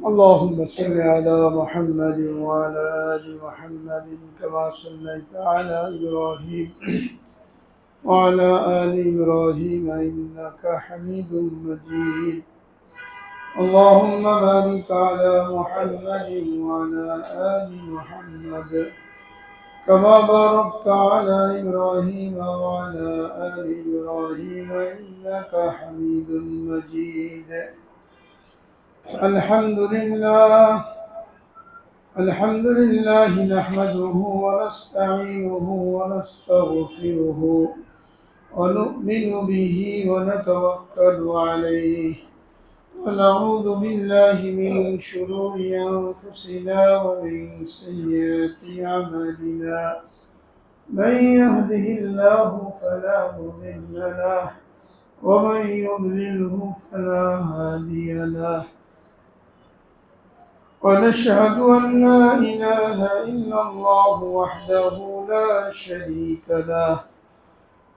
اللهم صل على محمد وعلى آل محمد كما صليت على إبراهيم وعلى آل إبراهيم إنك حميد مجيد. اللهم بارك على محمد وعلى آل محمد كما باركت على إبراهيم وعلى آل إبراهيم إنك حميد مجيد. الحمد لله نحمده ونستعينه ونستغفره ونؤمن به ونتوكل عليه ونعوذ بالله من شرور أنفسنا ومن سيئات أعمالنا. من يهده الله فلا مضل له ومن يضلله فلا هادي له. ونشهد أن لا إله إلا الله وحده لا شريك له.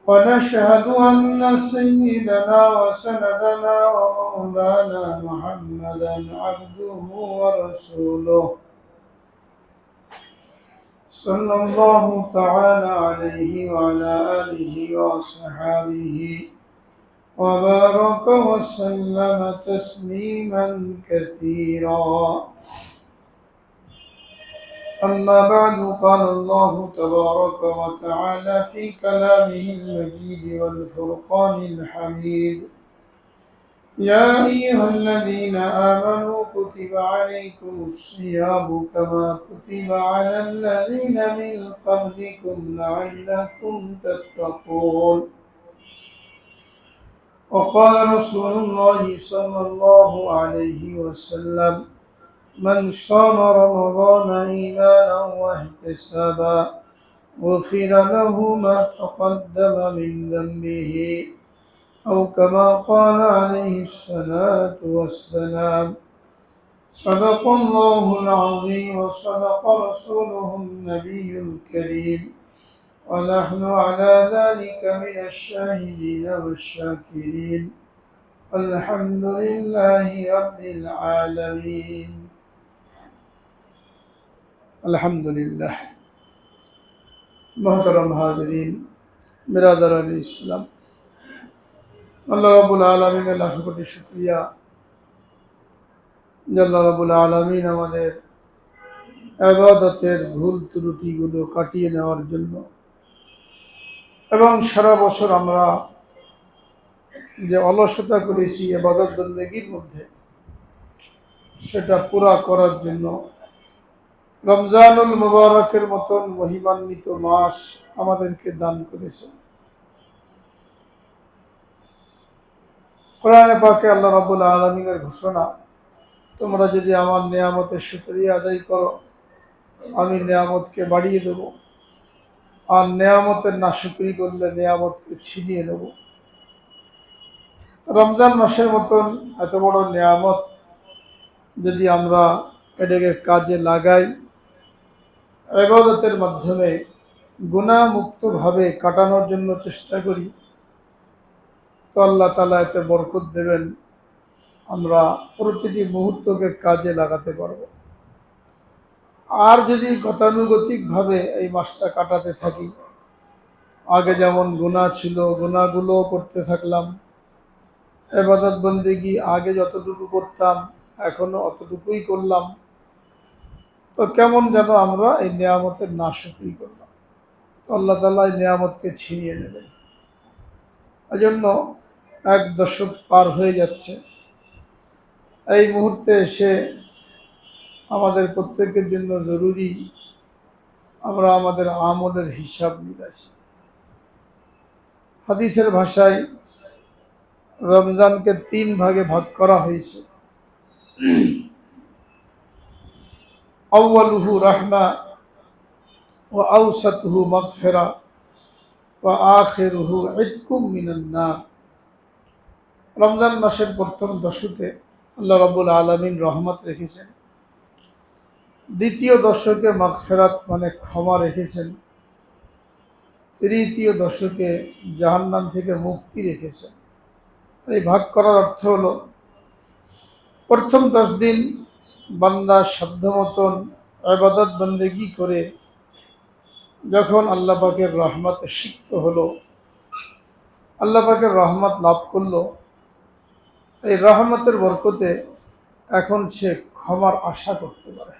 ونشهد أن سيدنا وسندنا ومولانا محمدا عبده ورسوله صلى الله تعالى عليه وعلى آله وصحبه وبارك وسلم تسليما كثيرا. أما بعد، قال الله تبارك وتعالى في كلامه المجيد والفرقان الحميد: يا أيها الذين آمنوا كتب عليكم الصيام كما كتب على الذين من قبلكم لعلكم تتقون. وقال رسول الله صلى الله عليه وسلم: من صام رمضان إيمانا واحتسابا غفر له ما تقدم من ذنبه، أو كما قال عليه الصلاة والسلام. صدق الله العظيم وصدق رسوله النبي الكريم، ونحن على ذلك من الشاهدين والشاكرين. الحمد لله رب العالمين। अल्हम्दुलिल्लाह। मोहतरम हाज़रीन, बिरादरान इस्लाम, अल्लाह रब्बुल आलमीনের লাখ কোটি শুকরিয়া যে আল্লাহ রব্বুল আলামিন আমাদের ইবাদতের ভুল ত্রুটিগুলো কাটিয়ে নেওয়ার জন্য এবং সারা বছর আমরা যে অলসতা করেছি ইবাদত বন্দেগীর মধ্যে সেটা পুরা করার জন্য রমজানুল মুবারকের মতন মহিমান্বিত মাস আমাদেরকে দান করেছে। কোরআনে পাকে আল্লাহ রাব্বুল আলামিনের ঘোষণা, তোমরা যদি আমার নিয়ামতের শুকরিয়া আদায় করো আমি নিয়ামতকে বাড়িয়ে দেব, আর নিয়ামতের নাশুকরি করলে নিয়ামতকে ছিনিয়ে নেব। রমজান মাসের মতন এত বড় নিয়ামত যদি আমরা এটাকে কাজে লাগাই, ইবাদতের মাধ্যমে গুনাহমুক্তভাবে কাটানোর জন্য চেষ্টা করি, তো আল্লাহ তাআলা এতে বরকত দেবেন, আমরা প্রতিটি মুহূর্তকে কাজে লাগাতে পারব। আর যদি গতানুগতিকভাবে এই মাসটা কাটাতে থাকি, আগে যেমন গুনাহ ছিল গুনাহগুলো করতে থাকলাম, ইবাদত বন্দেগী আগে যতটুকু করতাম এখনো অতটুকুই করলাম, তো কেমন যেন আমরা এই নিয়ামতের নাশুকরি করলাম, তো আল্লাহ তাআলা এই নিয়ামতকে ছিনিয়ে নেবেন। এজন্য এক দশক পার হয়ে যাচ্ছে, এই মুহূর্তে এসে আমাদের প্রত্যেকের জন্য জরুরি আমরা আমাদের আমলের হিসাব নিকাশি। হাদিসের ভাষায় রমজানকে 3 ভাগে ভাগ করা হয়েছে। আউয়ালুহু রাহমা ওয়া আওসাতুহু মাগফিরা ওয়া আখিরুহু ইতকুম মিনান নার। রমজান মাসের প্রথম দশকে আল্লাহ রাব্বুল আলামিন রহমত রেখেছেন, দ্বিতীয় দশকে মাগফিরাত মানে ক্ষমা রেখেছেন, তৃতীয় দশকে জাহান্নাম থেকে মুক্তি রেখেছেন। এই ভাগ করার অর্থ হলো প্রথম 10 দিন বান্দা সাধ্য মতন ইবাদত বন্দেগী করে যখন আল্লাহ পাকের রহমতে সিক্ত হলো, আল্লাহ পাকের রহমত লাভ করলো, এই রহমতের বরকতে এখন সে ক্ষমার আশা করতে পারে।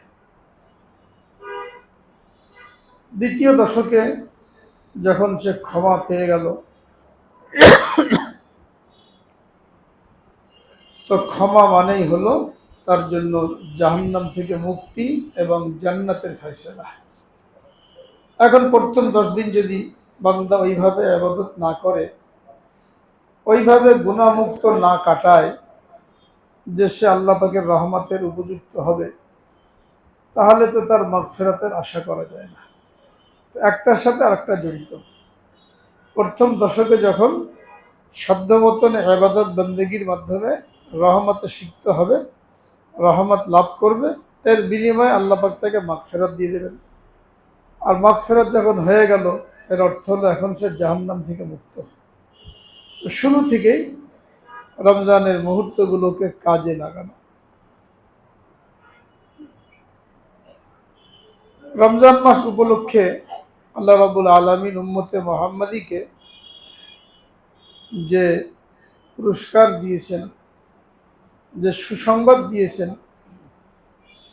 দ্বিতীয় দশকে যখন সে ক্ষমা পেয়ে গেল, তো ক্ষমা মানেই হলো তার জন্য জাহান্নাম থেকে মুক্তি এবং জান্নাতের ফয়সালা। এখন প্রথম 10 দিন যদি বান্দা ওইভাবে ইবাদত না করে, ওইভাবে গুনাহমুক্ত না কাটায় যে সে আল্লাহ পাকের রহমতের উপযুক্ত হবে, তাহলে তো তার মাগফিরাতের আশা করা যায় না। একটার সাথে আরেকটা জড়িত। প্রথম দশকে যখন সাধ্য মতন ইবাদত বন্দেগীর মাধ্যমে রহমতে সিক্ত হবে, রহমত লাভ করবে, এর বিনিময়ে আল্লাহ পাক তাকে মাগফিরাত দিয়ে দেবেন। আর মাগফিরাত যখন হয়ে গেল, এর অর্থ হলো এখন সে জাহান্নাম থেকে মুক্ত। তো শুরু থেকেই রমজানের মুহূর্তগুলোকে কাজে লাগানো। রমজান মাস উপলক্ষে আল্লাহ রাব্বুল আলামিন উম্মতে মুহাম্মাদীকে যে পুরস্কার দিয়েছেন, যে সুসংবাদ দিয়েছেন,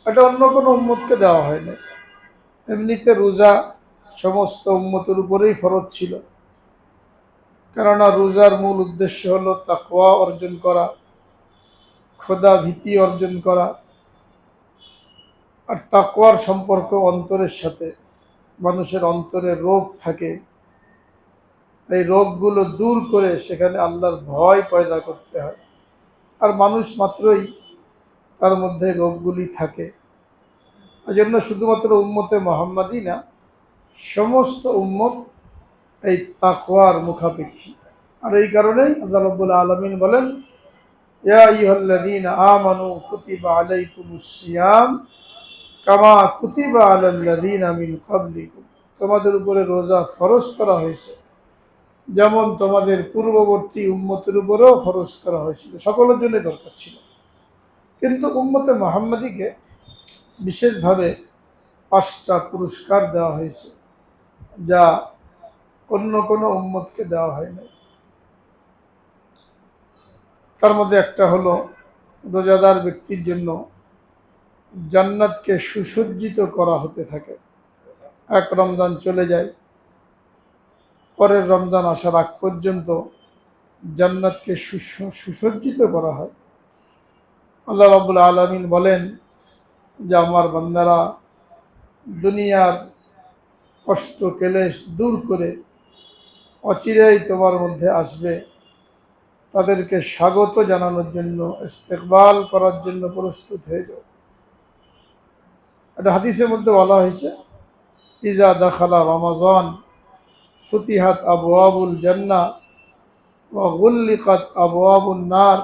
এটা অন্য কোনো উম্মতকে দেওয়া হয়নি। এমনিতে রোজা সমস্ত উম্মতের উপরেই ফরজ ছিল, কেননা রোজার মূল উদ্দেশ্য হলো তাকওয়া অর্জন করা, খোদা ভীতি অর্জন করা। আর তাকওয়ার সম্পর্ক অন্তরের সাথে। মানুষের অন্তরে রোগ থাকে, এই রোগগুলো দূর করে সেখানে আল্লাহর ভয় পয়দা করতে হয়। আর মানুষ মাত্রই তার মধ্যে রোগগুলি থাকে। এজন্য শুধুমাত্র উম্মতে মুহাম্মাদী না, সমস্ত উম্মত এই তাকওয়ার মুখাপেক্ষী। আর এই কারণেই আল্লাহ রাব্বুল আলামিন বলেন, ইয়া আইয়ুহাল্লাযীনা আমানু কুতিবা আলাইকুমুস সিয়াম কামা কুতিবা আলাল্লাযীনা মিন ক্বাবলিকুম। তোমাদের উপরে রোজা ফরজ করা হয়েছে যেমন তোমাদের পূর্ববর্তী উম্মতের উপরেও ফরজ করা হয়েছিল। সকলের জন্য দরকার ছিল, কিন্তু উম্মতে মুহাম্মাদীকে বিশেষভাবে 5টা পুরস্কার দেওয়া হয়েছে, যা অন্য কোনো উম্মতকে দেওয়া হয় নাই। তার মধ্যে একটা হলো, রোজাদার ব্যক্তির জন্য জান্নাতকে সুসজ্জিত করা হতে থাকে। এক রমজান চলে যায়, পরের রমজান আসার আগ পর্যন্ত জান্নাতকে সুসজ্জিত করা হয়। আল্লাহ রাব্বুল আলামিন বলেন যে আমার বান্দারা দুনিয়ার কষ্ট ক্লেশ দূর করে অচিরেই তোমার মধ্যে আসবে, তাদেরকে স্বাগত জানানোর জন্য, ইস্তেকবাল করার জন্য প্রস্তুত হয়ে যাও। এটা হাদিসের মধ্যে বলা হয়েছে, ইজা দাখালা রমাজান ফুতিহাত আবওয়াবুল জান্নাহ ওয়া গুল্লিকাত আবওয়াবুন নার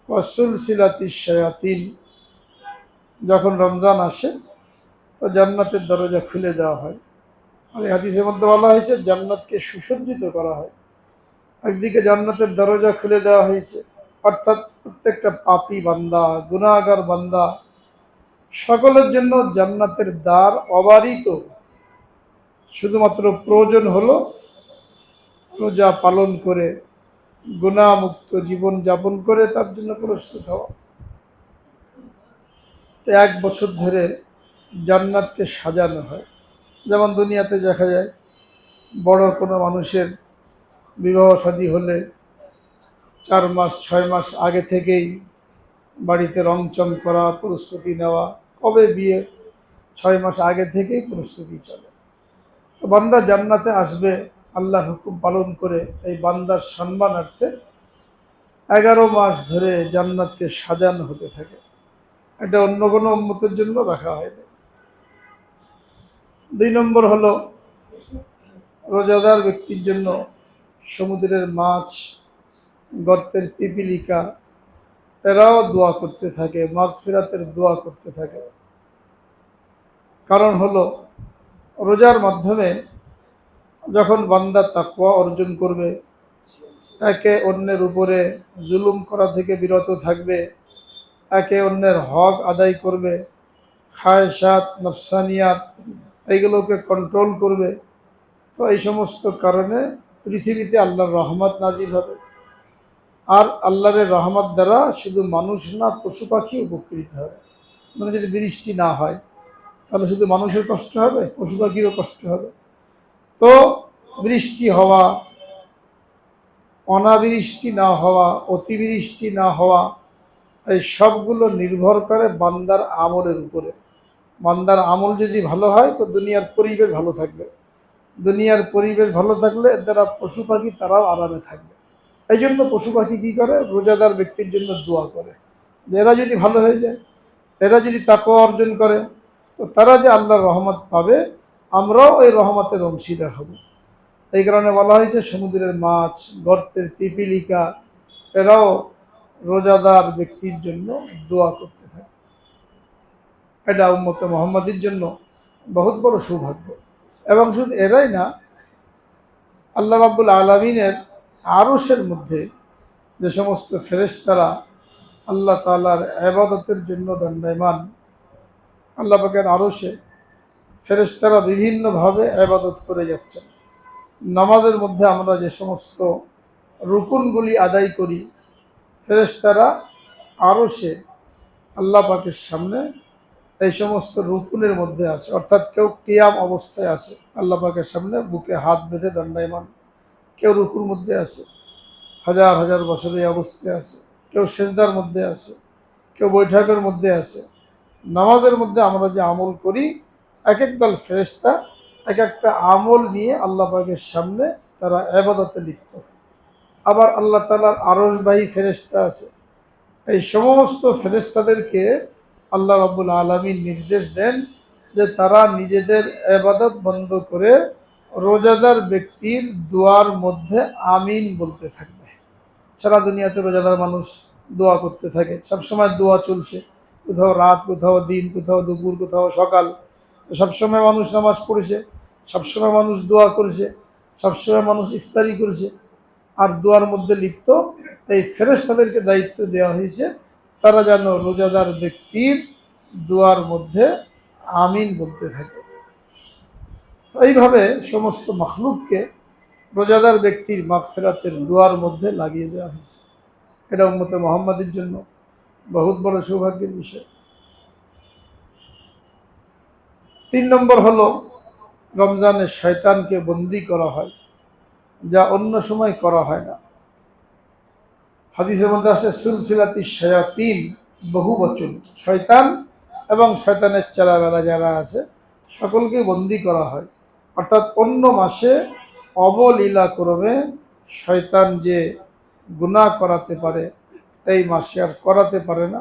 ওয়া সুলসিলাতিশ শায়াতিন। যখন রমজান আসে তো জান্নাতের দরজা খুলে দেওয়া হয়। আর এই হাদিসের মধ্যে বলা হয়েছে জান্নাতকে সুসজ্জিত করা হয়। একদিকে জান্নাতের দরজা খুলে দেওয়া হয়েছে, অর্থাৎ প্রত্যেকটা পাপী বান্দা, গুনাহগার বান্দা, সকলের জন্য জান্নাতের দ্বার অবারিত। শুধুমাত্র প্রয়োজন হলো রোজা পালন করে গুনাহমুক্ত জীবন যাপন করে তার জন্য প্রস্তুত হওয়া। তো 1 বছর ধরে জান্নাতকে সাজানো হয়। যেমন দুনিয়াতে দেখা যায় বড় কোনো মানুষের বিবাহ শাদী হলে 4 মাস 6 মাস আগে থেকেই বাড়িতে রংচং করা, প্রস্তুতি নেওয়া। কবে বিয়ে, 6 মাস আগে থেকেই প্রস্তুতি চলে। তো বান্দা জান্নাতে আসবে আল্লাহর হুকুম পালন করে, এই বান্দার সম্মানার্থে 11 মাস ধরে জান্নাতকে সাজানো হতে থাকে। এটা অন্য কোনো উম্মতের জন্য রাখা হয়নি। 2 নম্বর হলো, রোজাদার ব্যক্তির জন্য সমুদ্রের মাছ, গর্তের পিপিলিকা, এরাও দোয়া করতে থাকে, মাগফিরাতের দোয়া করতে থাকে। কারণ হলো, রোজার মাধ্যমে যখন বান্দা তাকওয়া অর্জন করবে, একে অন্যের উপরে জুলুম করা থেকে বিরত থাকবে, একে অন্যের হক আদায় করবে, খায়সাত নফসানিয়াত এইগুলোকে কন্ট্রোল করবে। তো এই সমস্ত কারণে পৃথিবীতে আল্লাহর রহমত নাজিল হবে। আর আল্লাহর রহমত দ্বারা শুধু মানুষ না, পশু পাখি উপকৃত হবে। মানে যদি বৃষ্টি না হয় তাহলে শুধু মানুষের কষ্ট হবে, পশু পাখিরও কষ্ট হবে। তো বৃষ্টি হওয়া, অনাবৃষ্টি না হওয়া, অতিবৃষ্টি না হওয়া, এই সবগুলো নির্ভর করে বান্দার আমলের উপরে। বান্দার আমল যদি ভালো হয় তো দুনিয়ার পরিবেশ ভালো থাকবে। দুনিয়ার পরিবেশ ভালো থাকলে এর দ্বারা পশু পাখি তারাও আরামে থাকবে। এই জন্য পশু পাখি কী করে? রোজাদার ব্যক্তির জন্য দোয়া করে যে এরা যদি ভালো হয়ে যায়, এরা যদি তাকওয়া অর্জন করে, তো তারা যে আল্লাহর রহমত পাবে, আমরাও ওই রহমতের অংশীদার হব। এই কারণে বলা হয়েছে সমুদ্রের মাছ, গর্তের পিপিলিকা এরাও রোজাদার ব্যক্তির জন্য দোয়া করতে থাকে। এটা উম্মতে মুহাম্মাদির জন্য বহুত বড় সৌভাগ্য। এবং শুধু এরাই না, আল্লাহ রাব্বুল আলামিনের আরশের মধ্যে যে সমস্ত ফেরেশতারা আল্লাহ তাআলার ইবাদতের জন্য দণ্ডায়মান, আল্লাহ পাকের আরশে ফেরেশতারা বিভিন্নভাবে ইবাদত করে যাচ্ছেন। নামাজের মধ্যে আমরা যে সমস্ত রুকুনগুলি আদায় করি, ফেরেশতারা আরশে আল্লাহ পাকের সামনে এই সমস্ত রুকুনের মধ্যে আছে। অর্থাৎ কেউ কিয়াম অবস্থায় আছে আল্লাহ পাকের সামনে, বুকে হাত বেঁধে দণ্ডায়মান। কেউ রুকুর মধ্যে আছে, হাজার হাজার বছর এই অবস্থায় আছে। কেউ সেজদার মধ্যে আছে, কেউ বৈঠকের মধ্যে আছে। নামাজের মধ্যে আমরা যে আমল করি, এক এক দল ফেরেশতা এক একটা আমল নিয়ে আল্লাহ পাকের সামনে তারা ইবাদতে লিপ্ত। আবার আল্লাহ তাআলার আরশবাহী ফেরেশতা আছে। এই সমস্ত ফেরেশতাদেরকে আল্লাহ রাব্বুল আলামিন নির্দেশ দেন যে তারা নিজেদের ইবাদত বন্ধ করে রোজাদার ব্যক্তির দোয়ার মধ্যে আমিন বলতে থাকবে। সারা দুনিয়াতে রোজাদার মানুষ দোয়া করতে থাকে, সবসময় দোয়া চলছে, কোথাও রাত, কোথাও দিন, কোথাও দুপুর, কোথাও সকাল। সবসময় মানুষ নামাজ পড়েছে, সবসময় মানুষ দোয়া করেছে, সবসময় মানুষ ইফতারি করেছে আর দোয়ার মধ্যে লিপ্ত। এই ফেরেশতাদেরকে দায়িত্ব দেওয়া হয়েছে তারা যেন রোজাদার ব্যক্তির দোয়ার মধ্যে আমিন বলতে থাকে। তো এইভাবে সমস্ত মখলুককে রোজাদার ব্যক্তির মাগফিরাতের দোয়ার মধ্যে লাগিয়ে দেওয়া হয়েছে। এটা উম্মতে মুহাম্মাদের জন্য বহুত বড় সৌভাগ্যের বিষয়। 3 নম্বর হলো রমজানে শয়তানকে বন্দী করা হয়, যা অন্য সময় করা হয় না। হাদিসের মধ্যে আছে সুলসিলাতি শায়াতিন, বহু বচন। শয়তান এবং শয়তানের চেলাবেলা যারা আছে সকলকে বন্দী করা হয়। অর্থাৎ অন্য মাসে অবলীলা ক্রমে শয়তান যে গুনাহ করাতে পারে এই মাসে আর করাতে পারে না।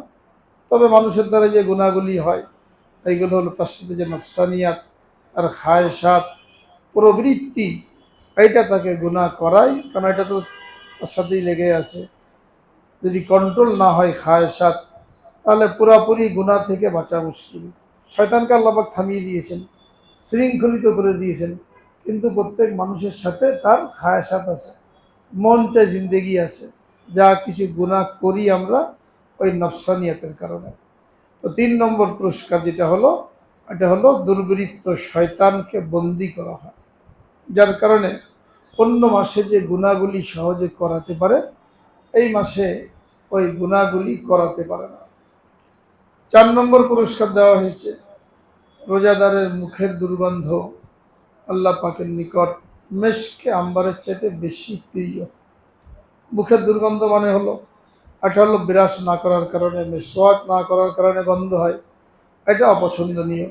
তবে মানুষের দ্বারা যে গুনাহগুলি হয় এইগুলো হলো তার সাথে যে নফসানিয়াত, তার খায়সাত, প্রবৃত্তি, এইটা তাকে গুনাহ করায়, কারণ এটা তো তার সাথেই লেগে আছে। যদি কন্ট্রোল না হয় খায়সাত, তাহলে পুরাপুরি গুনাহ থেকে বাঁচা মুশকিল। শয়তানকে আল্লাহ পাক থামিয়ে দিয়েছেন, শৃঙ্খলিত করে দিয়েছেন, কিন্তু প্রত্যেক মানুষের সাথে তার খায়সাত আছে, মন চাই জিন্দেগি আছে। যা কিছু গুনাহ করি আমরা ওই নফসানিয়াতের কারণে। তো 3 নম্বর পুরস্কার যেটা হলো, এটা হলো দুর্বৃত্ত শয়তানকে বন্দী করা হয়, যার কারণে অন্য মাসে যে গুনাহগুলি সহজে করাতে পারে এই মাসে ওই গুনাহগুলি করাতে পারে না। 4 নম্বর পুরস্কার দেওয়া হয়েছে রোজাদারের মুখের দুর্গন্ধ আল্লাহ পাকের নিকট মেশকে আম্বারের চাইতে বেশি প্রিয়। মুখের দুর্গন্ধ মানে হলো, এটা হলো বিরাস না করার কারণে, মিসওয়াক না করার কারণে গন্ধ হয়, এটা অপছন্দনীয়।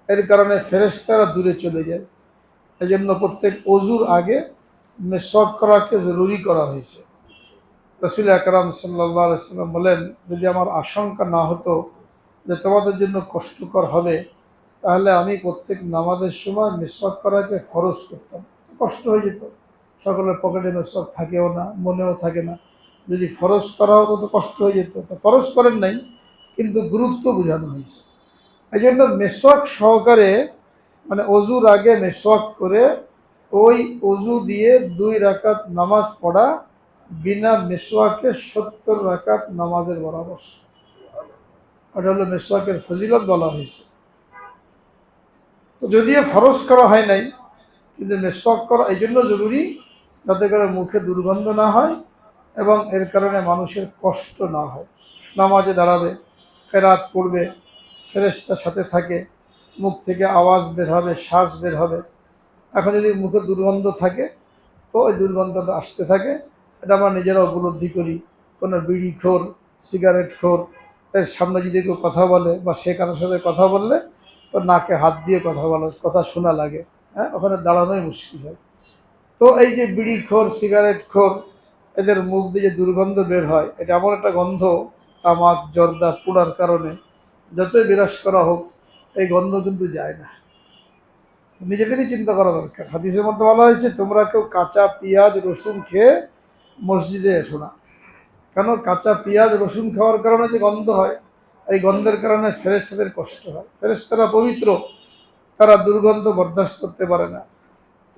এর কারণে ফেরেশতারা দূরে চলে যায়। এই জন্য প্রত্যেক অজুর আগে মিসওয়াক করাকে জরুরি করা হয়েছে। রাসূল আকরাম সাল্লাল্লাহু আলাইহি ওয়াসাল্লাম বলেন, যদি আমার আশঙ্কা না হতো যে তোমাদের জন্য কষ্টকর হবে, তাহলে আমি প্রত্যেক নামাজের সময় মিসওয়াক করাকে ফরজ করতাম। কষ্ট হয়ে যেত, সকলের পকেটে মিসওয়াক থাকেও না, মনেও থাকে না। যদি ফরজ করা হতো তো কষ্ট হয়ে যেত, তো ফরজ করেন নাই, কিন্তু গুরুত্ব বোঝানো হয়েছে। এই জন্য মিসওয়াক সহকারে, মানে অজুর আগে মিসওয়াক করে ওই অজু দিয়ে 2 রাকাত নামাজ পড়া বিনা মিসওয়াকে 70 রাকাত নামাজের বরাবর। ওটা হলো মেসওয়াকের ফজিলত বলা হয়েছে। তো যদিও ফরজ করা হয় নাই, কিন্তু মেসওয়াক করা এই জন্য জরুরি যাতে করে মুখে দুর্গন্ধ না হয় এবং এর কারণে মানুষের কষ্ট না হয়। নামাজে দাঁড়াবে, কেরাত পড়বে, ফেরেশতার সাথে থাকে, মুখ থেকে আওয়াজ বের হবে, শ্বাস বের হবে। এখন যদি মুখে দুর্গন্ধ থাকে তো ওই দুর্গন্ধটা আসতে থাকে, এটা আমরা নিজেরা উপলব্ধি করি। কোনো বিড়িখোর, সিগারেটখোর এর সামনে যদি কেউ কথা বলে বা সে কারোর সাথে কথা বললে তো নাকে হাত দিয়ে কথা শোনা লাগে, হ্যাঁ, ওখানে দাঁড়ানোই মুশকিল হয়। তো এই যে বিড়িখোর, সিগারেটখোর, এদের মুখ দিয়ে যে দুর্গন্ধ বের হয়, এটা এমন একটা গন্ধ, তামাক, জর্দা পোড়ার কারণে যতই বিরাজ করা হোক এই গন্ধ কিন্তু যায় না। নিজেদেরই চিন্তা করা দরকার। হাদিসের মধ্যে বলা হয়েছে, তোমরা কেউ কাঁচা পেঁয়াজ রসুন খেয়ে মসজিদে এসো না। কেন? কাঁচা পেঁয়াজ রসুন খাওয়ার কারণে যে গন্ধ হয়, এই গন্ধের কারণে ফেরেশতাদের কষ্ট হয়। ফেরেশতারা পবিত্র, তারা দুর্গন্ধ বরদাস্ত করতে পারে না।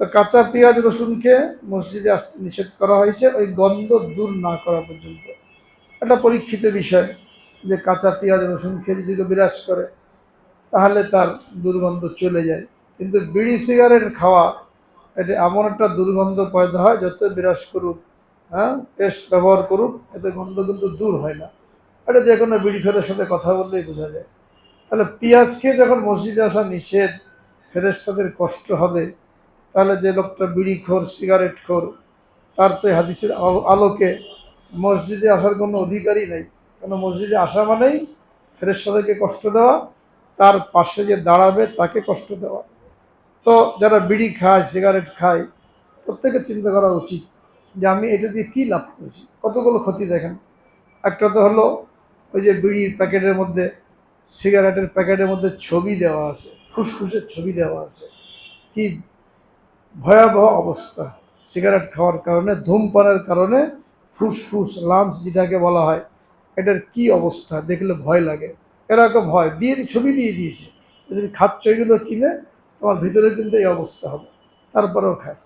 তো কাঁচা পেঁয়াজ রসুন খেয়ে মসজিদে আসতে নিষেধ করা হয়েছে ওই গন্ধ দূর না করা পর্যন্ত। একটা পরীক্ষিত বিষয় যে কাঁচা পেঁয়াজ রসুন খেয়ে যদি কেউ বিরাজ করে তাহলে তার দুর্গন্ধ চলে যায়। কিন্তু বিড়ি সিগারেট খাওয়া, এটা এমন একটা দুর্গন্ধ পয়দা হয়, যত বিরাজ করুক, হ্যাঁ, পেস্ট ব্যবহার করুক, এতে গন্ধ কিন্তু দূর হয় না। এটা যে কোনো বিড়িখোরের সাথে কথা বললেই বোঝা যায়। তাহলে পেঁয়াজ খেয়ে যখন মসজিদে আসা নিষেধ, ফেরেশতাদের কষ্ট হবে, তাহলে যে লোকটা বিড়িখোর, সিগারেটখোর, তার তো এই হাদিসের আলোকে মসজিদে আসার কোনো অধিকারই নেই। কেন? মসজিদে আসা মানেই ফেরেশতাদেরকে কষ্ট দেওয়া, তার পাশে যে দাঁড়াবে তাকে কষ্ট দেওয়া। তো যারা বিড়ি খায়, সিগারেট খায়, প্রত্যেকের চিন্তা করা উচিত যে আমি এটা দিয়ে কী লাভ করেছি। কতগুলো ক্ষতি দেখেন। একটা তো হলো ওই যে বিড়ির প্যাকেটের মধ্যে, সিগারেটের প্যাকেটের মধ্যে ছবি দেওয়া আছে, ফুসফুসের ছবি দেওয়া আছে। কি ভয়াবহ অবস্থা! সিগারেট খাওয়ার কারণে, ধূমপানের কারণে ফুসফুস, লাঞ্চ যেটাকে বলা হয়, এটার কি অবস্থা দেখলে ভয় লাগে। এরকম ভয় দিয়ে ছবি দিয়ে দিয়েছে, যদি খাচ্ছ এগুলো কিনে তোমার ভিতরে কিন্তু এই অবস্থা হবে। তারপরেও খায়।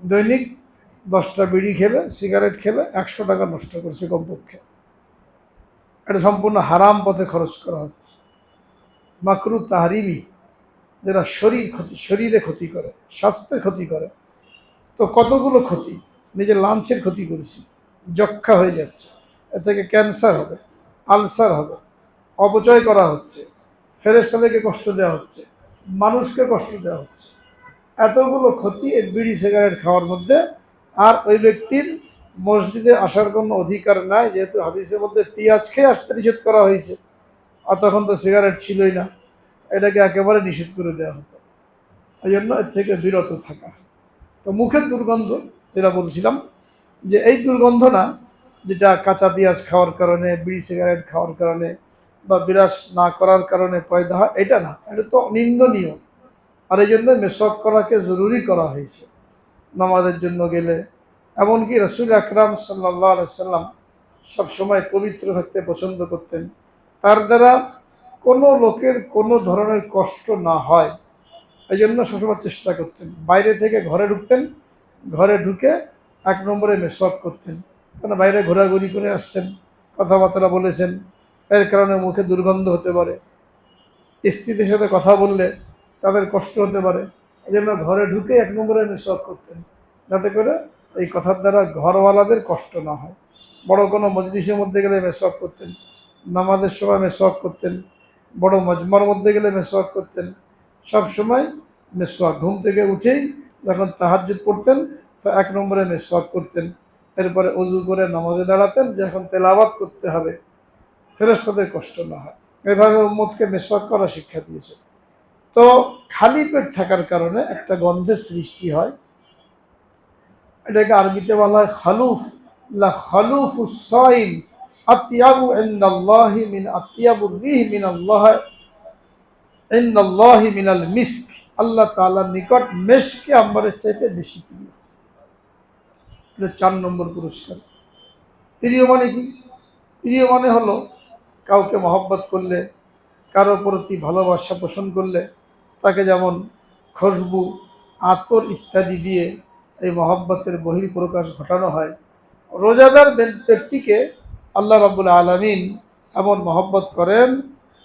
দৈনিক 10টা বিড়ি খেলে, সিগারেট খেলে 100 টাকা নষ্ট করছে কমপক্ষে। এটা সম্পূর্ণ হারাম পথে খরচ করা হচ্ছে। মাকরু তাহরিমি, যেটা শরীরে ক্ষতি করে, স্বাস্থ্যের ক্ষতি করে। তো কতগুলো ক্ষতি, নিজের লাঞ্চের ক্ষতি করেছি, যক্ষা হয়ে যাচ্ছে, এ থেকে ক্যান্সার হবে, আলসার হবে, অপচয় করা হচ্ছে, ফেরেশতাদেরকে কষ্ট দেওয়া হচ্ছে, মানুষকে কষ্ট দেওয়া হচ্ছে। এতগুলো ক্ষতি এই বিড়ি সিগারেট খাওয়ার মধ্যে। আর ওই ব্যক্তির মসজিদে আসার কোনো অধিকার নাই, যেহেতু হাদিসের মধ্যে পেঁয়াজ খেয়ে আসতে নিষেধ করা হয়েছে, আর তখন তো সিগারেট ছিলই না, এটাকে একেবারে নিষেধ করে দেওয়া হতো। এই জন্য এর থেকে বিরত থাকা। তো মুখের দুর্গন্ধ যেটা বলছিলাম, যে এই দুর্গন্ধ না যেটা কাঁচা পেঁয়াজ খাওয়ার কারণে, বিড়ি সিগারেট খাওয়ার কারণে বা বিরাস না করার কারণে পয়দা হয়, এটা না, এটা তো নিন্দনীয়। আর এই জন্য মেসওয়াক করাকে জরুরি করা হয়েছে নামাজের জন্য গেলে। এমনকি রসুল আকরাম সাল্লাল্লাহু আলাইহি সাল্লাম সবসময় পবিত্র থাকতে পছন্দ করতেন, তার দ্বারা কোনো লোকের কোনো ধরনের কষ্ট না হয়, এই জন্য সবসময় চেষ্টা করতেন। বাইরে থেকে ঘরে ঢুকতেন, ঘরে ঢুকে 1 নম্বরে মেসওয়াক করতেন। কারণ বাইরে ঘোরাঘুরি করে আসছেন, কথাবার্তা বলেছেন, এর কারণে মুখে দুর্গন্ধ হতে পারে, স্ত্রীদের সাথে কথা বললে তাদের কষ্ট হতে পারে। এই জন্য ঘরে ঢুকে 1 নম্বরে মেসওয়াক করতেন, যাতে করে এই কথার দ্বারা ঘরওয়ালাদের কষ্ট না হয়। বড় কোনো মজলিসের মধ্যে গেলে মেসওয়াক করতেন, নামাজের সময় মেসওয়াক করতেন, বড় মজমার মধ্যে গেলে মেসওয়াক করতেন। সব সময় মেসওয়াক, ঘুম থেকে উঠেই যখন তাহাজ্জুদ পড়তেন তো 1 নম্বরে মেসওয়াক করতেন। এরপরে অজু করে নামাজে দাঁড়াতেন, যে এখন তেলাওয়াত করতে হবে, ফেরেশতাদের কষ্ট না হয়। এভাবে উম্মতকে মেসওয়াক করা শিক্ষা দিয়েছে। তো খালি পেট থাকার কারণে একটা গন্ধের সৃষ্টি হয়, এটাকে আরবিতে বলা হয় খালুফ। লা খালুফুস সাইম আতিয়াবু ইনদাল্লাহি মিন আতিয়াবুর রিহ মিনাল্লাহ ইনদাল্লাহি মিনাল মিস্ক। আল্লাহ তাআলার নিকট মিস্কে আম্বরের চাইতে বেশি প্রিয়। এটা 4 নম্বর পুরস্কার। প্রিয় মানে কি? প্রিয় মানে হলো কাউকে মহব্বত করলে, কারো প্রতি ভালোবাসা পোষণ করলে তাকে যেমন খুশবু, আতর ইত্যাদি দিয়ে এই মহব্বতের বহিঃপ্রকাশ ঘটানো হয়। রোজাদার ব্যক্তিকে আল্লাহ রাব্বুল আলামিন এমন মহব্বত করেন,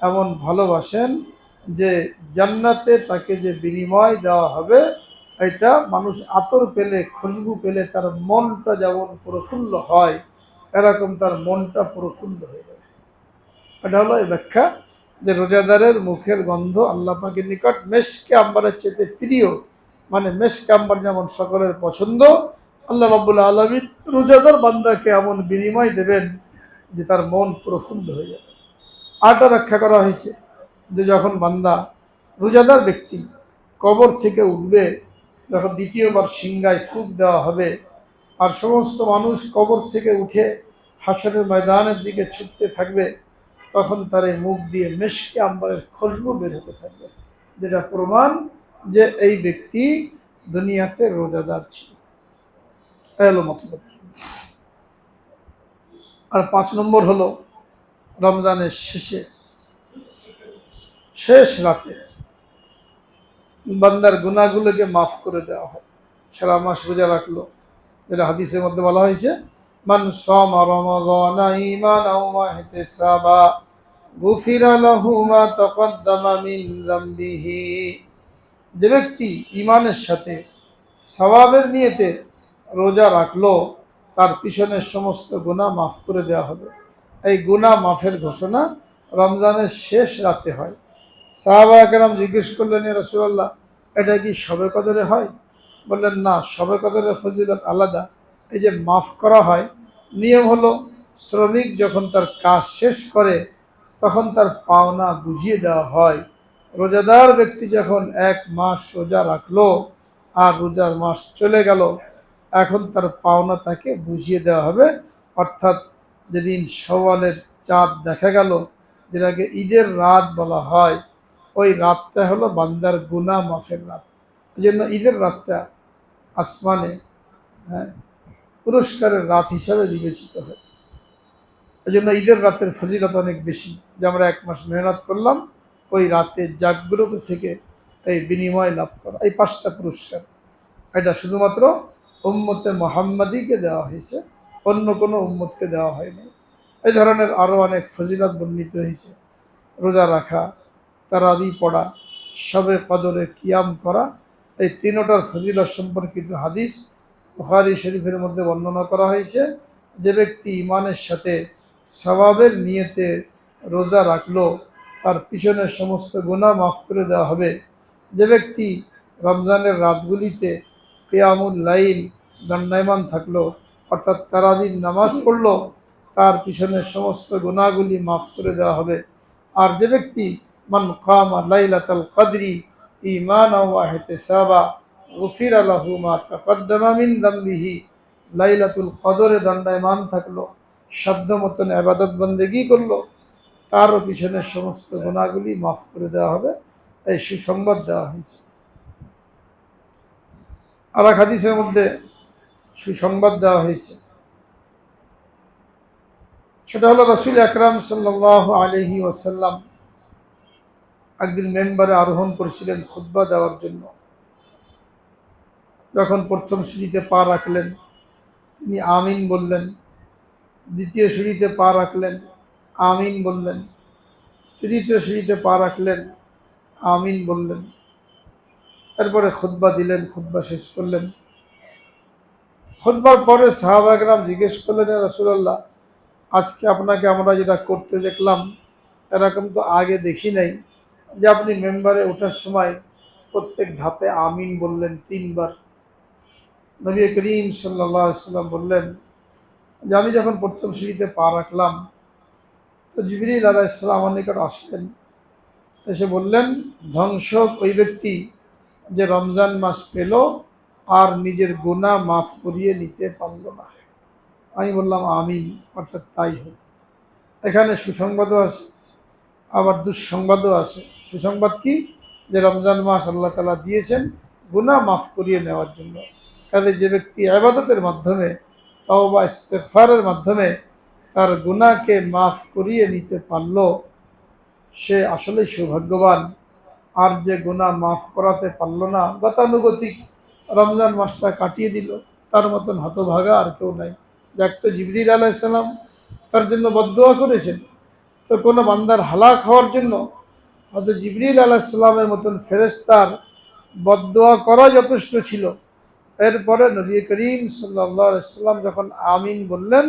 এমন ভালোবাসেন যে জান্নাতে তাকে যে বিনিময় দেওয়া হবে, এটা মানুষ আতর পেলে, খুশবু পেলে তার মনটা যেমন প্রফুল্ল হয়, এরকম তার মনটা প্রফুল্ল হয়ে যাবে। এটা হলো এই ব্যাখ্যা যে রোজাদারের মুখের গন্ধ আল্লাহ পাকের নিকট মেশকে আম্বারের চেয়ে প্রিয়। মানে মেশকে আম্বার যেমন সকলের পছন্দ, আল্লাহ রাব্বুল আলামিন রোজাদার বান্দাকে এমন বিনিময় দেবেন যে তার মন প্রফুল্ল হয়ে যাবে। আরটা ব্যাখ্যা করা হয়েছে যে যখন বান্দা, রোজাদার ব্যক্তি কবর থেকে উঠবে, যখন দ্বিতীয়বার সিংহায় ফুঁক দেওয়া হবে, আর সমস্ত মানুষ কবর থেকে উঠে হাসরের ময়দানের দিকে ছুটতে থাকবে, তখন তার এই মুখ দিয়ে মেশকে আম্বারের খুশবু বের হতে থাকবে, যেটা প্রমাণ যে এই ব্যক্তি দুনিয়াতে রোজাদার ছিল। এলো মতলব। আর 5 নম্বর হলো রমজানের শেষ রাতে বান্দার গুনাহগুলোকে মাফ করে দেওয়া হয়। সারা মাস রোজা রাখলো, যেটা হাদিসের মধ্যে বলা হয়েছে, মান সামা রমাদানা ঈমানাও ওয়া ইহতিসাবা গুফিরা লাহু মা তাকাদ্দামা মিন যামবিহি। যে ব্যক্তি ঈমানের সাথে সওয়াবের নিয়তে রোজা রাখলো, তার পিছনের সমস্ত গুনাহ মাফ করে দেওয়া হবে। এই গুনাহ মাফের ঘোষণা রমজানের শেষ রাতে হয়। সাহাবায়ে কেরাম জিজ্ঞেস করলেন, ইয়া রাসূলুল্লাহ, এটা কি শবে কদরে হয়? বললেন, না, শবে কদরের ফজিলত আলাদা। এই যে মাফ করা হয়, নিয়ম হলো শ্রমিক যখন তার কাজ শেষ করে তখন তার পাওনা বুঝিয়ে দেওয়া হয়। রোজাদার ব্যক্তি যখন 1 মাস রোজা রাখলো আর রোজার মাস চলে গেল, এখন তার পাওনা তাকে বুঝিয়ে দেওয়া হবে। অর্থাৎ যেদিন শওয়ালের চাঁদ দেখা গেল, যেটাকে ঈদের রাত বলা হয়, ওই রাতটা হলো বান্দার গুনাহ মাফের রাত। এই জন্য ঈদের রাতটা আসমানে, হ্যাঁ, পুরস্কারের রাত হিসাবে বিবেচিত হয়। এই জন্য ঈদের রাতের ফজিলত অনেক বেশি, যে আমরা 1 মাস মেহনত করলাম, ওই রাতে জাগ্রত থেকে এই বিনিময় লাভ করা, এই 5টা পুরস্কার, এটা শুধুমাত্র উম্মতে মুহাম্মাদীকে দেওয়া হয়েছে, অন্য কোনো উম্মতকে দেওয়া হয়নি। এই ধরনের আরও অনেক ফজিলত বর্ণিত হয়েছে। রোজা রাখা, তারাবি পড়া, শবে কদরে কিয়াম করা, এই 3টার ফজিলত সম্পর্কিত হাদিস বুখারী শরীফের মধ্যে বর্ণনা করা হয়েছে। যে ব্যক্তি ঈমানের সাথে সওয়াবের নিয়তে রোজা রাখলো, তার পিছনের সমস্ত গুনাহ মাফ করে দেওয়া হবে। যে ব্যক্তি রমজানের রাতগুলিতে কিয়ামুল লাইল দণ্ডায়মান থাকলো, অর্থাৎ তারাবির নামাজ পড়লো, তার পিছনের সমস্ত গুনাহগুলি মাফ করে দেওয়া হবে। আর যে ব্যক্তি মান কামা লাইলাতাল কদরি ঈমানাও ওয়া ইহতিসাবা গুফিরা লাহু মা তাকাদ্দামা মিন যামবিহি, লাইলাতুল কদরে দণ্ডায়মান থাকলো, সাধ্য মতন ইবাদত বন্দেগী করলো, তারও পিছনের সমস্ত গুনাহগুলি মাফ করে দেওয়া হবে। এই সুসংবাদ দেওয়া হয়েছে। আর এক হাদিসের মধ্যে সুসংবাদ দেওয়া হয়েছে, সেটা হলো রাসূল আকরাম সাল্লাল্লাহু আলাইহি ওয়াসাল্লাম একদিন মেম্বারে আরোহণ করেছিলেন খুতবা দেওয়ার জন্য। যখন প্রথম সিঁড়িতে পা রাখলেন, তিনি আমিন বললেন। দ্বিতীয় সিঁড়িতে পা রাখলেন, আমিন বললেন। তৃতীয় সিঁড়িতে পা রাখলেন, আমিন বললেন। এরপরে খুতবা দিলেন, খুতবা শেষ করলেন। খুতবার পরে সাহাবা কেরাম জিজ্ঞেস করলেন, ইয়া রাসূলুল্লাহ, আজকে আপনাকে আমরা যেটা করতে দেখলাম, এরকম তো আগে দেখি নাই, যে আপনি মেম্বারে ওঠার সময় প্রত্যেক ধাপে আমিন বললেন 3 বার। নবী করিম সাল্লাল্লাহু আলাইহি ওয়াসাল্লাম বললেন যে আমি যখন প্রথম সিঁড়িতে পা রাখলাম, তো জিবরিল আলাইহিস সালাম আমার নিকট আসলেন, এসে বললেন, ধ্বংস ওই ব্যক্তি যে রমজান মাস পেল আর নিজের গুনাহ মাফ করিয়ে নিতে পারল না। আমি বললাম আমিন, অর্থাৎ তাই হোক। এখানে সুসংবাদও আছে, আবার দুঃসংবাদও আছে। সুসংবাদ কি? যে রমজান মাস আল্লাহ তাআলা দিয়েছেন গুনাহ মাফ করিয়ে নেওয়ার জন্য। কাজে যে ব্যক্তি ইবাদতের মাধ্যমে, তওবা ইস্তিগফারের মাধ্যমে তার গুনাহকে মাফ করিয়ে নিতে পারল, সে আসলেই সৌভাগ্যবান। আর যে গুনাহ মাফ করাতে পারল না, গতানুগতিক রমজান মাসটা কাটিয়ে দিল, তার মতন হতভাগা আর কেউ নাই। যাক, তো জিবরিল আলাইহিস সালাম তার জন্য বদদোয়া করেছেন তো কোনো বান্দার হালাক হওয়ার জন্য হযরত জিবরিল আলাইহিস সালামের মতন ফেরেশতার বদদোয়া করা যথেষ্ট ছিল। এরপরে নবী করিম সাল্লাল্লাহু আলাইহি সাল্লাম যখন আমিন বললেন,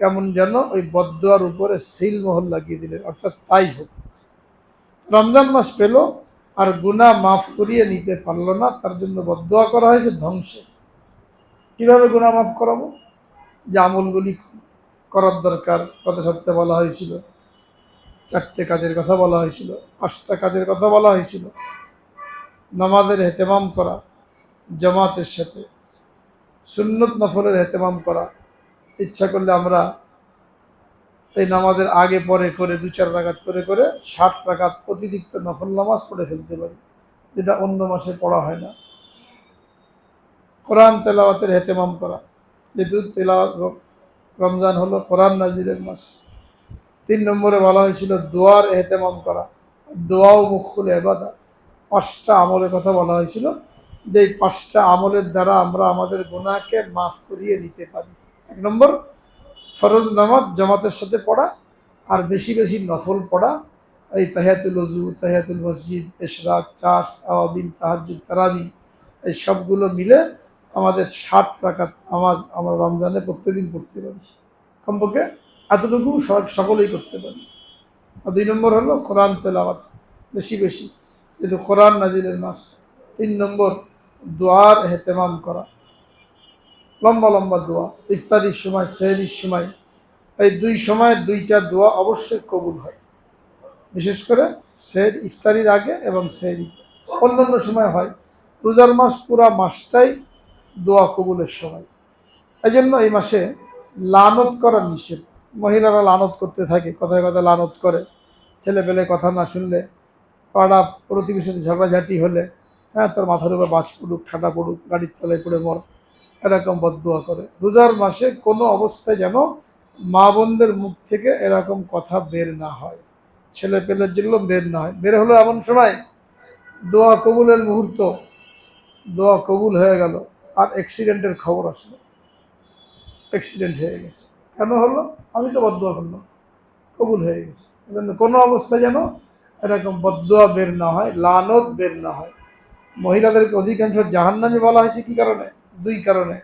কেমন যেন ওই বদদোয়ার উপরে সিল মোহর লাগিয়ে দিলেন, অর্থাৎ তাই হোক। রমজান মাস পেল আর গুনাহ মাফ করিয়ে নিতে পারল না, তার জন্য বদদোয়া করা হয়েছে ধ্বংসের। কিভাবে গুনাহ মাফ করাবো? যে আমলগুলি করার দরকার, গত সপ্তাহে বলা হয়েছিল 4টে কাজের কথা বলা হয়েছিল, 5টা কাজের কথা বলা হয়েছিল। নামাজের এহতেমাম করা জামাতের সাথে, সুন্নত নফলের এহতেমাম করা, ইচ্ছা করলে আমরা এই নামাজের আগে পরে করে 2-4 রাকাত করে করে 60 রাকাত অতিরিক্ত নফল নামাজ পড়ে ফেলতে পারি, যেটা অন্য মাসে পড়া হয় না। কোরআন তেলাওয়াতের এহতেমাম করা, যেহেতু রমজান হলো কোরআন নাজিলের মাস। 3 নম্বরে বলা হয়েছিল দোয়ার এহতেমাম করা, দোয়া ও মুখুল ইবাদত। 5টা আমলের কথা বলা হয়েছিল, যে 5টা আমলের দ্বারা আমরা আমাদের গুনাহকে মাফ করিয়ে নিতে পারি। 1 নম্বর ফরজ নামাজ জামাতের সাথে পড়া, আর বেশি বেশি নফল পড়া, এই তাহিয়াতুল ওযু, তাহিয়াতুল মসজিদ, ইশরাক, চাশ, আওয়াবিন, তাহাজ্জুদ, তারাবি, এই সবগুলো মিলে আমাদের 60 রাকাত নামাজ আমরা রমজানে প্রত্যেকদিন পড়তে পারি। কমপক্ষে এতটুকু সকলেই করতে পারি। আর 2 নম্বর হলো কোরআন তেলাওয়াত বেশি বেশি, যেহেতু কোরআন নাজিলের মাস। 3 নম্বর দোয়ার এহতেমাম করা, লম্বা লম্বা দোয়া, ইফতারির সময়, সেহরির সময়, এই 2 সময় 2টা দোয়া অবশ্যই কবুল হয়। বিশেষ করে ইফতারির আগে এবং সেহরি, অন্যান্য সময় হয়। রোজার মাস পুরা মাসটাই দোয়া কবুলের সময়। এই জন্য এই মাসে লানত করা নিষেধ। মহিলারা লানত করতে থাকে, কথায় কথায় লানত করে, ছেলে পেলে কথা না শুনলে, পাড়া প্রতিবেশীর ঝগড়াঝাটি হলে, হ্যাঁ তোর মাথার উপর বাজ পড়ুক, ঠাটা পড়ুক, গাড়ির তলায় পড়ে মর, এরকম বদদোয়া করে। রোজার মাসে কোনো অবস্থায় যেন মা বোনদের মুখ থেকে এরকম কথা বের না হয়, ছেলে পেলের জন্য বের না হয়। বের হলো এমন সময় দোয়া কবুলের মুহূর্ত, দোয়া কবুল হয়ে গেল আর অ্যাক্সিডেন্টের খবর আসলো, অ্যাক্সিডেন্ট হয়ে গেছে। কেন হলো? আমি তো বদদোয়া করলাম, কবুল হয়ে গেছে। এজন্য কোনো অবস্থায় যেন এরকম বদদোয়া বের না হয়, লানত বের না হয়। মহিলাদেরকে অধিকাংশ জাহান্নামী বলা হয়েছে কি কারণে? 2 কারণে।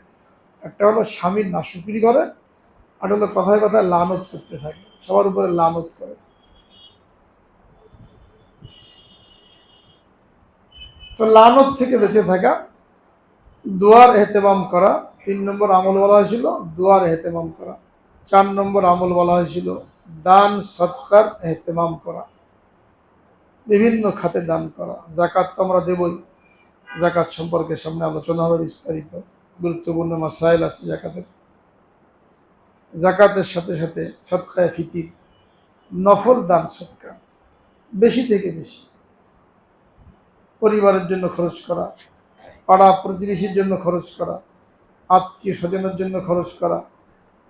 একটা হলো স্বামীর নাশুকরি করে, আর হলো কথায় কথায় লানত করতে থাকে, সবার উপরে লানত করে। তো লানত থেকে বেঁচে থাকা, দোয়ার এহতেমাম করা। 3 নম্বর আমল বলা হয়েছিল দোয়ার এহতেমাম করা। 4 নম্বর আমল বলা হয়েছিল দান সদকার এহতেমাম করা, বিভিন্ন খাতে দান করা। যাকাত তো আমরা দেবই, যাকাত সম্পর্কে সামনে আলোচনা হবে বিস্তারিত, গুরুত্বপূর্ণ মাসাইল আছে যাকাতের। যাকাতের সাথে সাথে সদকায়ে ফিতির, নফল দান সদকা, বেশি থেকে বেশি পরিবারের জন্য খরচ করা, পাড়া প্রতিবেশীর জন্য খরচ করা, আত্মীয় স্বজনের জন্য খরচ করা,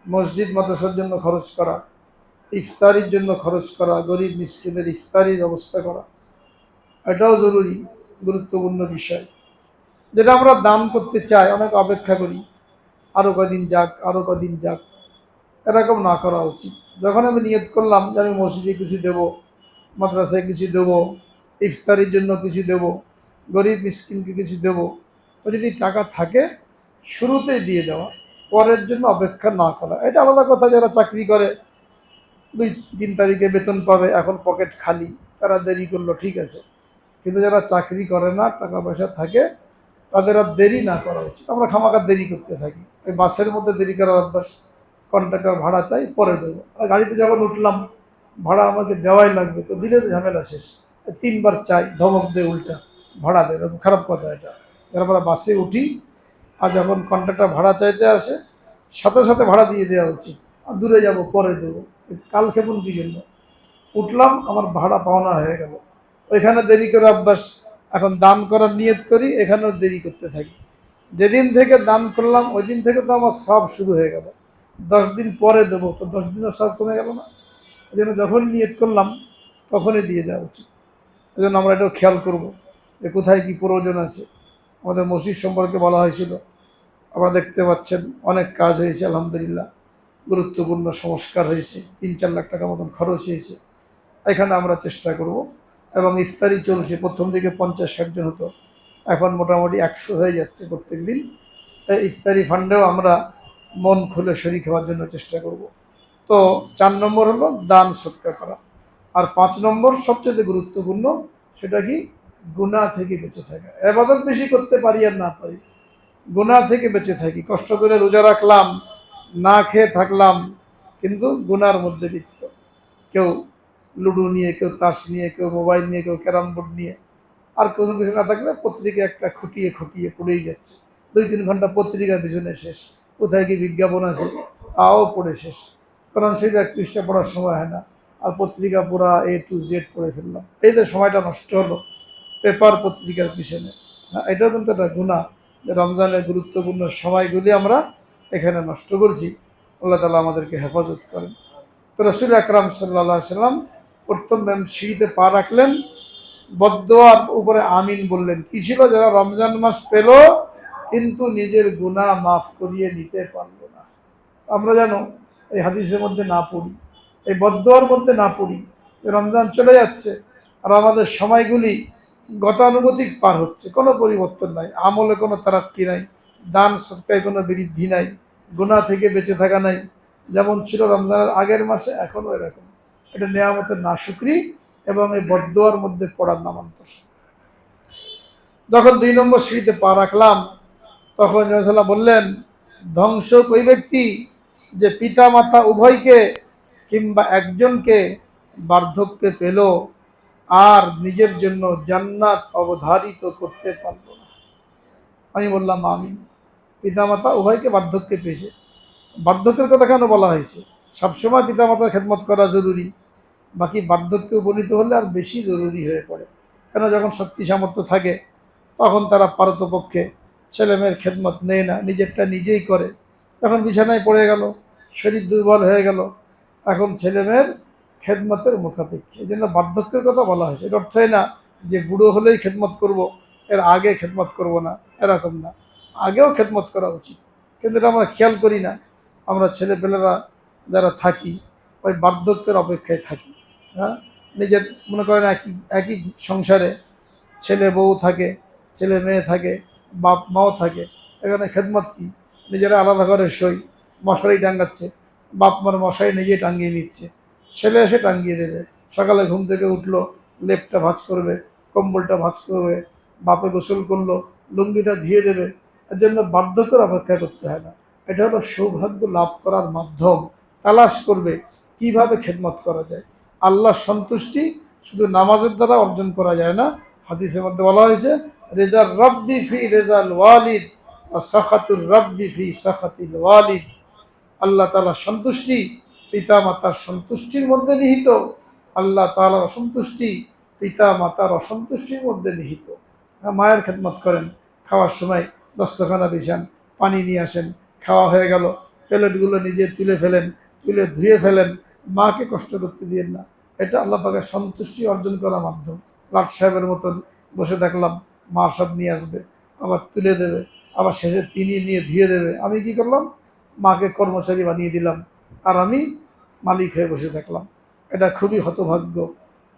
মসজিদ মাদ্রাসার জন্য খরচ করা, ইফতারির জন্য খরচ করা, গরিব মিসকিনের ইফতারির ব্যবস্থা করা, এটাও জরুরি, গুরুত্বপূর্ণ বিষয়। যেটা আমরা দান করতে চাই, অনেক অপেক্ষা করি, আরও কদিন যাক, আরও কদিন যাক, এরকম না করা উচিত। যখন আমি নিয়ত করলাম যে আমি মসজিদে কিছু দেব, মাদ্রাসায় কিছু দেব, ইফতারির জন্য কিছু দেব, গরিব মিসকিনকে কিছু দেব, তো যদি টাকা থাকে শুরুতেই দিয়ে দেওয়া, পরের জন্য অপেক্ষা না করা। এটা আলাদা কথা, যারা চাকরি করে 2-3 তারিখে বেতন পাবে, এখন পকেট খালি, তারা দেরি করলো ঠিক আছে। কিন্তু যারা চাকরি করে না, টাকা পয়সা থাকে, তাদের আর দেরি না করা উচিত। আমরা খামাখা দেরি করতে থাকি, ওই বাসের মধ্যে দেরি করার অভ্যাস। কন্ট্রাক্টর ভাড়া চাই, পরে দেবো, আর গাড়িতে যখন উঠলাম ভাড়া আমাকে দেওয়াই লাগবে, তো দিলে তো ঝামেলা শেষ। 3 বার চাই, ধমক দেয় উল্টা, ভাড়া দেয়, এরকম খারাপ কথা এটা। যারা আমরা বাসে উঠি আর যখন কন্ট্রাক্টর ভাড়া চাইতে আসে, সাথে সাথে ভাড়া দিয়ে দেওয়া উচিত। আর দূরে যাব পরে দেবো, কাল ক্ষেপণ কি জন্য? উঠলাম, আমার ভাড়া পাওনা হয়ে গেল, ওইখানে দেরি করে অভ্যাস। এখন দান করার নিয়ত করি, এখানেও দেরি করতে থাকি। যেদিন থেকে দান করলাম ওই দিন থেকে তো আমার সব শুরু হয়ে গেল। 10 দিন পরে দেবো, তো 10 দিনের সব কমে গেল না? এই জন্য যখন নিয়ত করলাম তখনই দিয়ে দেওয়া উচিত। এই জন্য আমরা এটাও খেয়াল করব যে কোথায় কি প্রয়োজন আছে। আমাদের মসজিদ সম্পর্কে বলা হয়েছিল, আপনারা দেখতে পাচ্ছেন অনেক কাজ হয়েছে আলহামদুলিল্লাহ। গুরুত্বপূর্ণ সংস্কার হয়েছে, 3-4 লাখ টাকা মতন খরচ হয়েছে। এখানে আমরা চেষ্টা করব। এবং ইফতারি চলছে, প্রথম দিকে 50-60 জন হতো, এখন মোটামুটি 100 হয়ে যাচ্ছে প্রত্যেক দিন। এই ইফতারি ফান্ডেও আমরা মন খুলে শরীক হওয়ার জন্য চেষ্টা করব। তো 4 নম্বর হলো দান সৎকার করা। আর 5 নম্বর সবচেয়ে গুরুত্বপূর্ণ, সেটা কি? গুনাহ থেকে বেঁচে থাকা। ইবাদত বেশি করতে পারি আর না পারি, গুনাহ থেকে বেঁচে থাকি। কষ্ট করে রোজা রাখলাম, না খেয়ে থাকলাম, কিন্তু গুনার মধ্যে লিপ্ত। কেউ লুডো নিয়ে, কেউ তাস নিয়ে, কেউ মোবাইল নিয়ে, কেউ ক্যারাম বোর্ড নিয়ে। আর কোনো কিছু না থাকলে পত্রিকা একটা খুঁটিয়ে খুঁটিয়ে পড়েই যাচ্ছে। 2-3 ঘন্টা পত্রিকা পিছনে শেষ, কোথায় কি বিজ্ঞাপন আছে তাও পড়ে শেষ। কারণ সেটা এক পৃষ্ঠা পড়ার সময় হয় না, আর পত্রিকা পুরা A to Z পড়ে ফেললাম। এই যে সময়টা নষ্ট হলো পেপার পত্রিকার পিছনে, হ্যাঁ, এটাও কিন্তু একটা গুনাহ, যে রমজানের গুরুত্বপূর্ণ সময়গুলি আমরা এখানে নষ্ট করছি। আল্লাহ তাআলা আমাদেরকে হেফাজত করেন। তো রাসূল আকরাম সাল্লাল্লাহু আলাইহি সাল্লাম প্রথম সিঁড়িতে পা রাখলেন, বদদোয়ার উপরে আমিন বললেন। কি ছিল? যারা রমজান মাস পেল কিন্তু নিজের গুনাহ মাফ করিয়ে নিতে পারলো না। আমরা যেন এই হাদিসের মধ্যে না পড়ি, এই বদদোয়ার মধ্যে না পড়ি। রমজান চলে যাচ্ছে আর আমাদের সময়গুলি গতানুগতিক পার হচ্ছে, কোনো পরিবর্তন নাই, আমলে কোনো তারাক্কি নাই, দান সৎকায় কোনো বৃদ্ধি নাই, গুনাহ থেকে বেঁচে থাকা নাই। যেমন ছিল রমজানের আগের মাসে, এখনও এরকম। এটা নেয়ামতের নাশুকরি এবং এই বদদোয়ার মধ্যে পড়ার নামান্তর। যখন 2 নম্বর সিঁড়িতে পা রাখলাম, তখন রাসূলুল্লাহ বললেন, ধ্বংস ওই ব্যক্তি যে পিতা মাতা উভয়কে কিংবা একজনকে বার্ধক্যে পেল আর নিজের জন্য জান্নাত অবধারিত করতে পারল না। আমি বললাম আমিন। পিতা মাতা উভয়কে বার্ধক্যে পেয়েছে। বার্ধক্যের কথা কেন বলা হয়েছে? সবসময় পিতা মাতার খেদমত করা জরুরি, বাকি বার্ধক্যে উপনীত হলে আর বেশি জরুরি হয়ে পড়ে। কেন? যখন শক্তি সামর্থ্য থাকে তখন তারা পারতপক্ষে ছেলে মেয়ের খেদমত নেয় না, নিজেরটা নিজেই করে। তখন বিছানায় পড়ে গেল, শরীর দুর্বল হয়ে গেল, এখন ছেলে মেয়ের খেদমতের মুখাপেক্ষী। এই জন্য বার্ধক্যের কথা বলা হয়েছে। এর অর্থই না যে বুড়ো হলেই খেদমত করব, এর আগে খেদমত করব না, এরকম না। আগেও খেদমত করা উচিত, কিন্তু এটা আমরা খেয়াল করি না। আমরা ছেলেপেলেরা যারা থাকি ওই বার্ধক্যের অপেক্ষায় থাকি। হ্যাঁ, নিজের মনে করেন একই একই সংসারে ছেলে বউ থাকে, ছেলে মেয়ে থাকে, বাপ মাও থাকে, এখানে খেদমত কি? নিজেরা আলাদা করে সই, মশারি টাঙ্গাচ্ছে, বাপ মার মশারি নিজেই টাঙ্গিয়ে নিচ্ছে, ছেলে এসে টাঙ্গিয়ে দেবে। সকালে ঘুম থেকে উঠলো, লেপটা ভাঁজ করবে, কম্বলটা ভাঁজ করবে, বাপে গোসল করলো, লুঙ্গিটা ধুয়ে দেবে। এর জন্য বার্ধক্যের অপেক্ষা করতে হয় না। এটা হলো সৌভাগ্য লাভ করার মাধ্যম। তালাশ করবে কিভাবে খেদমত করা যায়। আল্লাহর সন্তুষ্টি শুধু নামাজের দ্বারা অর্জন করা যায় না। হাদিসের মধ্যে বলা হয়েছে, রেজার রব্বি ফি রেজাল ওয়ালিদ ওয়া সাখাতুর রব্বি ফি সাখাতিল ওয়ালিদ। আল্লাহ তাআলার সন্তুষ্টি পিতা মাতার সন্তুষ্টির মধ্যে নিহিত, আল্লাহ তাআলার অসন্তুষ্টি পিতা মাতার অসন্তুষ্টির মধ্যে নিহিত। মায়ের খেদমত করেন, খাওয়ার সময় দস্তখানা বিছান, পানি নিয়ে আসেন, খাওয়া হয়ে গেল, প্লেটগুলো নিজে তুলে ফেলেন, তুলে ধুয়ে ফেলেন, মাকে কষ্ট করতে দিয়েন না। এটা আল্লাহ পাকের সন্তুষ্টি অর্জন করার মাধ্যম। লাট সাহেবের মতন বসে থাকলাম, মা সব নিয়ে আসবে, আবার তুলে দেবে, আবার শেষে তিনি নিয়ে ধুয়ে দেবে। আমি কি করলাম? মাকে কর্মচারী বানিয়ে দিলাম, আর আমি মালিক হয়ে বসে থাকলাম। এটা খুবই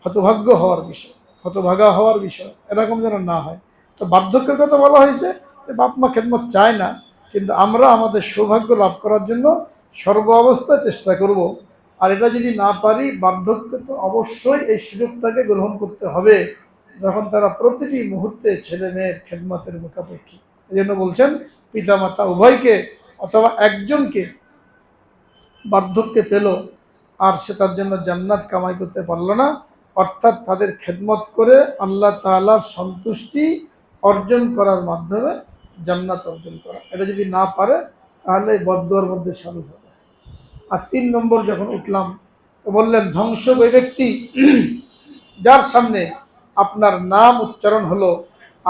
হতভাগ্য হওয়ার বিষয়, হতভাগা হওয়ার বিষয়। এরকম যেন না হয়। তো বার্ধক্যের কথা বলা হয়েছে, যে বাপ মা খেদমত চায় না, কিন্তু আমরা আমাদের সৌভাগ্য লাভ করার জন্য সর্ব অবস্থায় চেষ্টা করব। আর এটা যদি না পারি, বার্ধক্য তো অবশ্যই এই সুযোগটাকে গ্রহণ করতে হবে, যখন তারা প্রতিটি মুহূর্তে ছেলে মেয়ের খেদমতের মুখাপেক্ষী। এই জন্য বলছেন, পিতা মাতা উভয়কে অথবা একজনকে বার্ধক্যে পেল আর সে তার জন্য জান্নাত কামাই করতে পারলো না, অর্থাৎ তাদের খেদমত করে আল্লাহ তাআলার সন্তুষ্টি অর্জন করার মাধ্যমে জান্নাত অর্জন করা। এটা যদি না পারে তাহলে এই বদদুয়ার মধ্যে শামিল হবে। আর 3 নম্বর যখন উঠলাম, তো বললেন, ধ্বংস ওই ব্যক্তি যার সামনে আপনার নাম উচ্চারণ হলো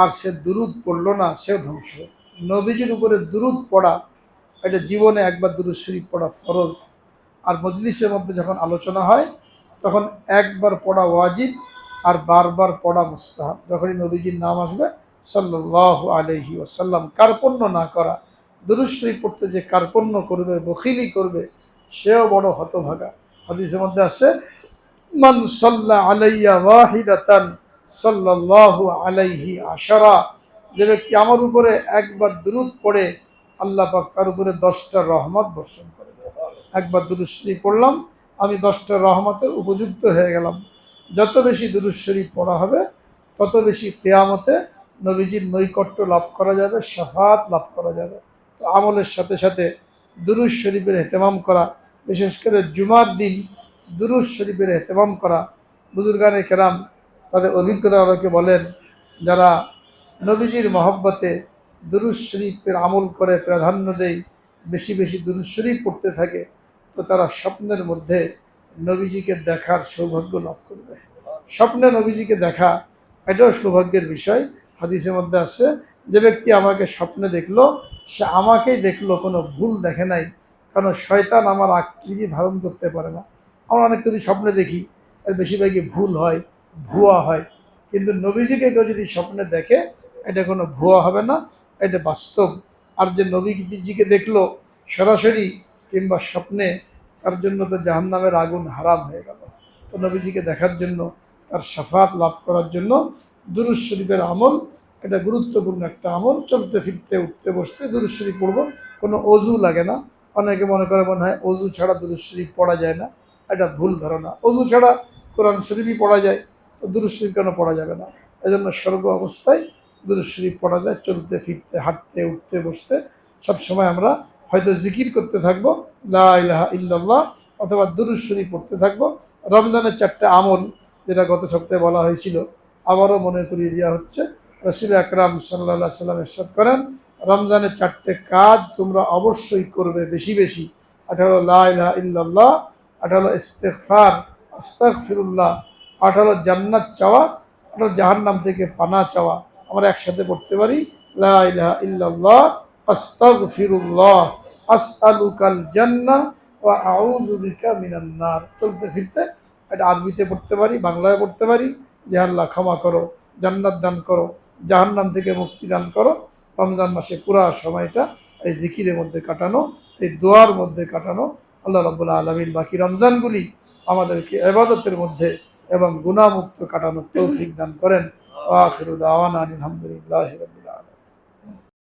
আর সে দুরূদ পড়লো না, সেও ধ্বংস। নবীজির উপরে দুরূদ পড়া, এটা জীবনে একবার দুরূদ শরীফ পড়া ফরজ। আর মজলিসের মধ্যে যখন আলোচনা হয় তখন একবার পড়া ওয়াজিব আর বারবার পড়া মুস্তাহাব। যখনই নবীজির নাম আসবে সাল্লাল্লাহু আলাইহি ওয়াসাল্লাম, কার্পণ্য না করা। দুরূদ শরীফ পড়তে যে কার্পণ্য করবে, বখিলি করবে, সেও বড় হতভাগা। হাদিসের মধ্যে আসছে, মান সাল্লা আলাইয়া ওয়াহিদাতান সাল্লাল্লাহু আলাইহি আশারা, যে ব্যক্তি আমার উপরে একবার দুরূদ পড়ে আল্লাহ পাক তার উপরে 10টা রহমত বর্ষণ করে। একবার দুরূদ শরীফ পড়লাম, আমি 10টা রহমতের উপযুক্ত হয়ে গেলাম। যত বেশি দুরূদ শরীফ পড়া হবে তত বেশি কিয়ামতে নবীজির নৈকট্য লাভ করা যাবে, শাফাত লাভ করা যাবে। তো আমলের সাথে সাথে দুরূদ শরীফের এহতেমাম করা, বিশেষ করে জুমার দিন দুরূদ শরীফের এহতেমাম করা। বুজুর্গানে কেরাম তাদের অভিজ্ঞতা আমাকে বলেন, যারা নবীজির মহব্বতে দুরূদ শরীফের আমল করে, প্রাধান্য দেয়, বেশি বেশি দুরূদ শরীফ পড়তে থাকে, তো তারা স্বপ্নের মধ্যে নবীজিকে দেখার সৌভাগ্য লাভ করবে। স্বপ্নে নবীজিকে দেখা এটাও সৌভাগ্যের বিষয়। হাদিসের মধ্যে আসছে, যে ব্যক্তি আমাকে স্বপ্নে দেখলো সে আমাকেই দেখলো, কোনো ভুল দেখে নাই। কারণ শয়তান আমার আকৃতি ধারণ করতে পারে না। আমরা অনেক কিছু স্বপ্নে দেখি, এর বেশিরভাগই ভুল হয়, ভুয়া হয়। কিন্তু নবীজিকে কেউ যদি স্বপ্নে দেখে, এটা কোনো ভুয়া হবে না, এটা বাস্তব। আর যে নবীজিকে দেখলো সরাসরি কিংবা স্বপ্নে, তার জন্য তো জাহান্নামের আগুন হারাম হয়ে গেল। তো নবীজিকে দেখার জন্য, তার শাফাত লাভ করার জন্য দুরূদ শরীফের আমল এটা গুরুত্বপূর্ণ একটা আমল। চলতে ফিরতে উঠতে বসতে দুরূদ শরীফ পড়ব, কোনো অজু লাগে না। অনেকে মনে করে মনে হয় অজু ছাড়া দুরূদ শরীফ পড়া যায় না, এটা ভুল ধারণা। অজু ছাড়া কোরআন শরীফই পড়া যায়, তো দুরূদ শরীফ কেন পড়া যাবে না? এজন্য সর্ব অবস্থায় দুরূদ শরীফ পড়া যায়, চলতে ফিরতে, হাঁটতে উঠতে বসতে। সবসময় আমরা হয়তো জিকির করতে থাকবো লা ইলাহা ইল্লাল্লাহ, অথবা দুরূদ শরীফ পড়তে থাকবো। রমজানের 4টা আমল যেটা গত সপ্তাহে বলা হয়েছিল, আবারও মনে করিয়ে দেওয়া হচ্ছে। রাসূল আকরাম সাল্লাল্লাহু আলাইহি সাল্লাম ইরশাদ করেন, রমজানের 4টে কাজ তোমরা অবশ্যই করবে বেশি বেশি। একটা হলো লা ইলাহা ইল্লাল্লাহ, একটা হলো ইস্তিগফার, আস্তাগফিরুল্লাহ, একটা হলো জান্নাত চাওয়া, একটা হলো জাহান্নাম থেকে পানাহ চাওয়া। আমরা একসাথে পড়তে পারি, লা ইলাহা ইল্লাল্লাহ, আস্তাগফিরুল্লাহ, আসআলুকাল জান্নাহ ওয়া আউযু বিকা মিনান নার। চলতে ফিরতে এটা আরবিতে পড়তে পারি, বাংলায় পড়তে পারি, যে আল্লাহ ক্ষমা করো, জান্নাত দান করো, জাহান্নাম থেকে মুক্তি দান করো। রমজান মাসে পুরা সময়টা এই জিকিরের মধ্যে কাটানো, এই দোয়ার মধ্যে কাটানো। আল্লাহ রাব্বুল আলামিন বাকি রমজানগুলি আমাদেরকে ইবাদতের মধ্যে এবং গুনাহমুক্ত কাটানোর তৌফিক দান করেন। ওয়া আখিরু দাওয়ানা আলহামদুলিল্লাহি রাব্বিল